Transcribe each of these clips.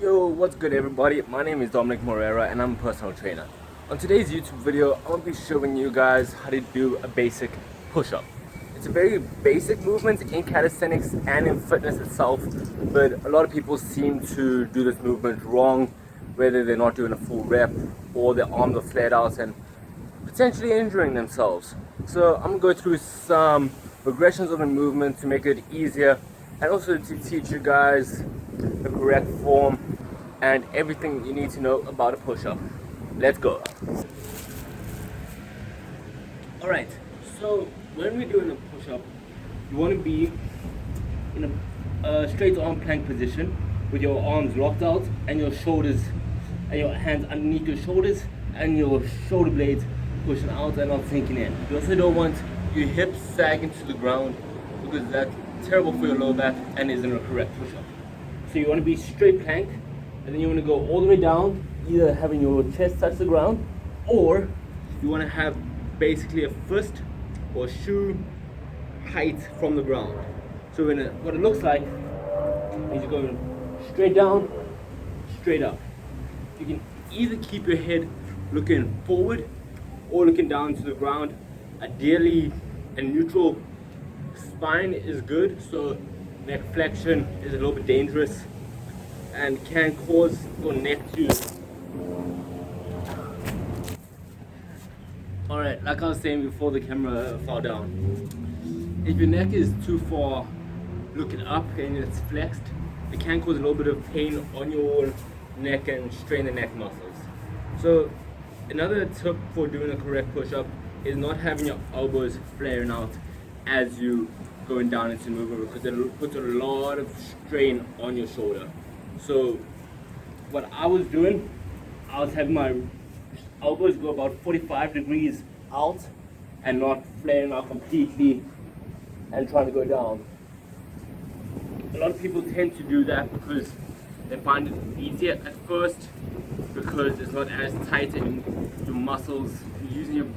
Yo, what's good everybody? My name is Dominic Morera and I'm a personal trainer. On today's YouTube video, I'm going to be showing you guys how to do a basic push-up. It's a very basic movement in calisthenics and in fitness itself, but a lot of people seem to do this movement wrong, whether they're not doing a full rep or their arms are flared out and potentially injuring themselves. So I'm going to go through some regressions of the movement to make it easier and also to teach you guys the correct form and everything you need to know about a push-up. Let's go. Alright, so when we're doing a push-up, you want to be in a straight arm plank position with your arms locked out and your shoulders and your hands underneath your shoulders and your shoulder blades pushing out and not sinking in. You also don't want your hips sagging to the ground because that's terrible for your lower back and isn't a correct push-up. So you want to be straight plank and then you want to go all the way down, either having your chest touch the ground or you want to have basically a fist or shoe height from the ground. So what it looks like is you're going straight down, straight up. You can either keep your head looking forward or looking down to the ground. Ideally, a neutral spine is good, so neck flexion is a little bit dangerous and can cause your neck to... Alright, like I was saying before the camera fell down, if your neck is too far looking up and it's flexed, it can cause a little bit of pain on your neck and strain the neck muscles. So another tip for doing a correct push-up is not having your elbows flaring out as you going down into the movement, because it puts a lot of strain on your shoulder. So what I was doing, I was having my elbows go about 45 degrees out and not flaring out completely and trying to go down. A lot of people tend to do that because they find it easier at first, because it's not as tight and your muscles, you're using your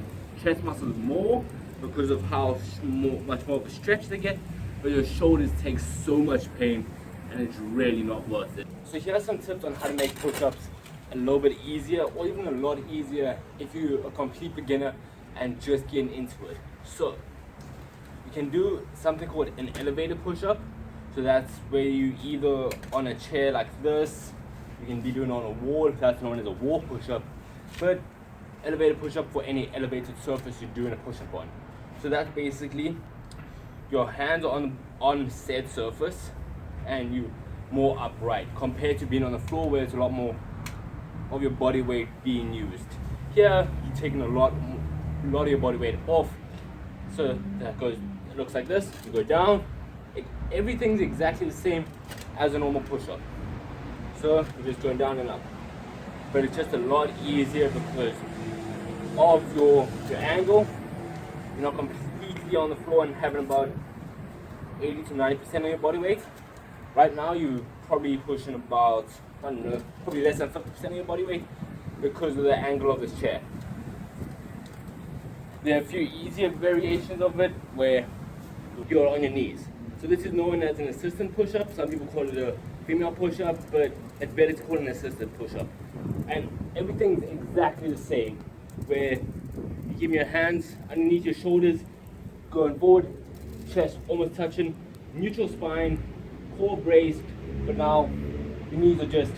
chest muscles more because of how much more of a stretch they get, but your shoulders take so much pain and it's really not worth it. So here are some tips on how to make push-ups a little bit easier, or even a lot easier if you're a complete beginner and just getting into it. So you can do something called an elevated push-up. So that's where you either on a chair like this, you can be doing on a wall, that's known as a wall push-up, but elevated push-up for any elevated surface you're doing a push-up on. So that's basically your hands on said surface and you more upright compared to being on the floor where it's a lot more of your body weight being used. Here you're taking a lot of your body weight off. So that goes, it looks like this. You go down. Everything's exactly the same as a normal push-up. So you're just going down and up. But it's just a lot easier because of your angle. You're not completely on the floor and having about 80 to 90% of your body weight. Right now you're probably pushing about, I don't know, probably less than 50% of your body weight because of the angle of this chair. There are a few easier variations of it where you're on your knees. So this is known as an assistant push-up. Some people call it a female push-up, but it's better to call it an assistant push-up. And everything's exactly the same, where you keep your hands underneath your shoulders, going forward, chest almost touching, neutral spine, core braced, but now your knees are just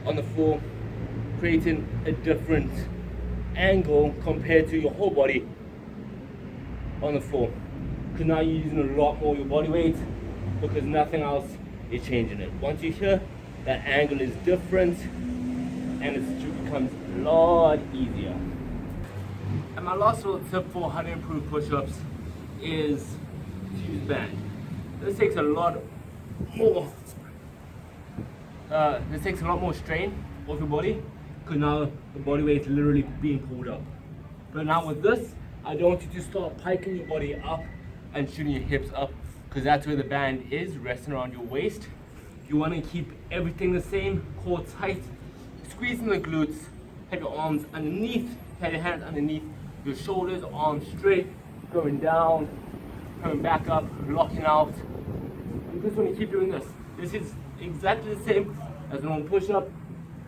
on the floor, creating a different angle compared to your whole body on the floor. Because now you're using a lot more of your body weight because nothing else is changing it. Once you're here, that angle is different and it becomes a lot easier. And my last little tip for how to improve push-ups is to use band. This takes a lot more strain off your body because now the body weight is literally being pulled up. But now with this, I don't want you to start piking your body up and shooting your hips up, because that's where the band is, resting around your waist. You want to keep everything the same, core tight, squeezing the glutes, have your arms underneath, have your hands underneath your shoulders, arms straight, going down, coming back up, locking out. You just want to keep doing this. This is exactly the same as a normal push-up,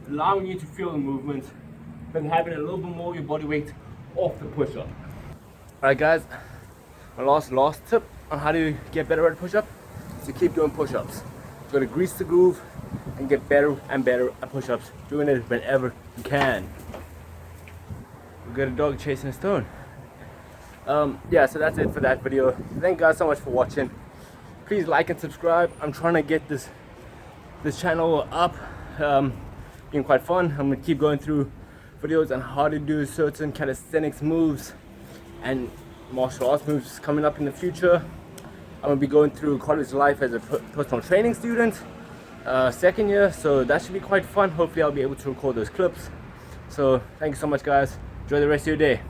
allowing you to feel the movement, but having a little bit more of your body weight off the push-up. Alright guys, my last tip on how to get better at push-up is to keep doing push-ups. You gotta grease the groove and get better and better at push-ups, doing it whenever you can. We got a dog chasing a stone. Yeah, so that's it for that video. Thank you guys so much for watching. Please like and subscribe. I'm trying to get this channel up, being quite fun. I'm gonna keep going through videos on how to do certain calisthenics moves and martial arts moves coming up in the future. I'm gonna be going through college life as a personal training student, second year, so that should be quite fun. Hopefully I'll be able to record those clips. So thank you so much guys. Enjoy the rest of your day.